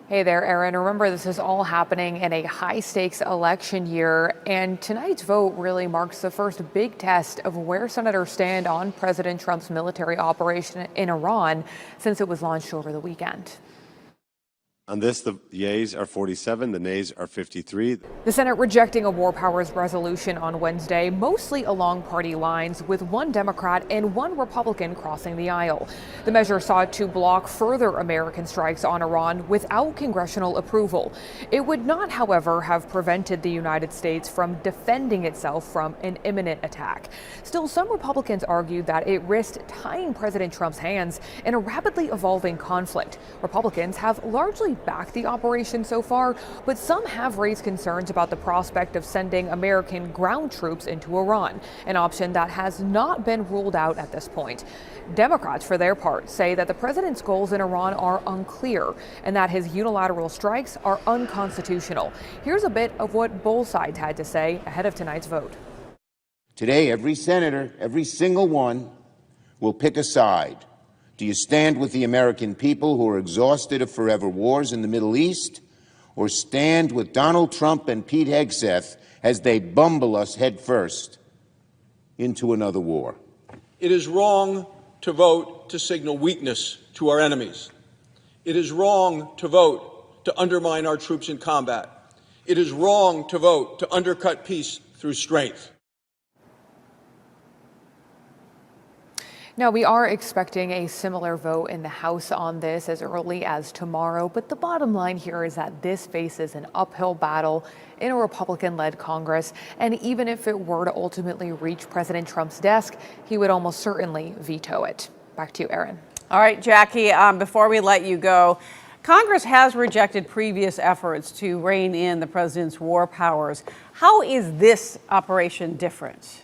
Hey there, Aaron. Remember, this is all happening in a high stakes election year, and tonight's vote really marks the first big test of where senators stand on President Trump's military operation in Iran since it was launched over the weekend. On this, the yeas are 47, the nays are 53. The Senate rejecting a war powers resolution on Wednesday, mostly along party lines, with one Democrat and one Republican crossing the aisle. The measure sought to block further American strikes on Iran without congressional approval. It would not, however, have prevented the United States from defending itself from an imminent attack. Still, some Republicans argued that it risked tying President Trump's hands in a rapidly evolving conflict. Republicans have largely backed the operation so far, but some have raised concerns about the prospect of sending American ground troops into Iran, an option that has not been ruled out at this point. Democrats, for their part, say that the president's goals in Iran are unclear and that his unilateral strikes are unconstitutional. Here's a bit of what both sides had to say ahead of tonight's vote. Today, every senator, every single one, will pick a side. Do you stand with the American people who are exhausted of forever wars in the Middle East, or stand with Donald Trump and Pete Hegseth as they bumble us headfirst into another war? It is wrong to vote to signal weakness to our enemies. It is wrong to vote to undermine our troops in combat. It is wrong to vote to undercut peace through strength. Now, we are expecting a similar vote in the House on this as early as tomorrow, but the bottom line here is that this faces an uphill battle in a Republican-led Congress, and even if it were to ultimately reach President Trump's desk, he would almost certainly veto it. Back to you, Erin. All right, Jackie, before we let you go, Congress has rejected previous efforts to rein in the president's war powers. How is this operation different?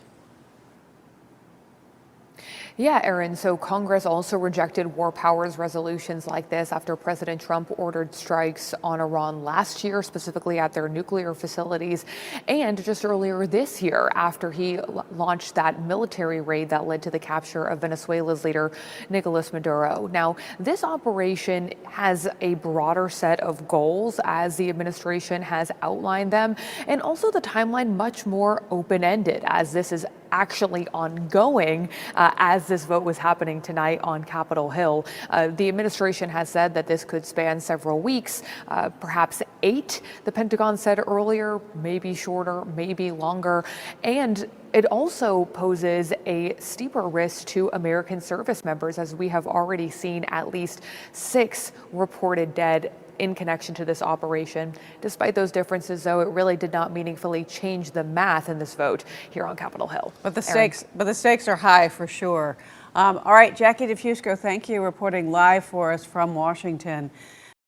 Yeah, Erin. So Congress also rejected war powers resolutions like this after President Trump ordered strikes on Iran last year, specifically at their nuclear facilities, and just earlier this year after he launched that military raid that led to the capture of Venezuela's leader, Nicolas Maduro. Now, this operation has a broader set of goals as the administration has outlined them, and also the timeline much more open-ended as this is actually ongoing as this vote was happening tonight on Capitol Hill. The administration has said that this could span several weeks, perhaps 8, the Pentagon said earlier, maybe shorter, maybe longer. And it also poses a steeper risk to American service members, as we have already seen at least 6 reported dead in connection to this operation. Despite those differences, though, it really did not meaningfully change the math in this vote here on Capitol Hill. But the stakes are high for sure. All right, Jackie DeFusco, thank you, reporting live for us from Washington.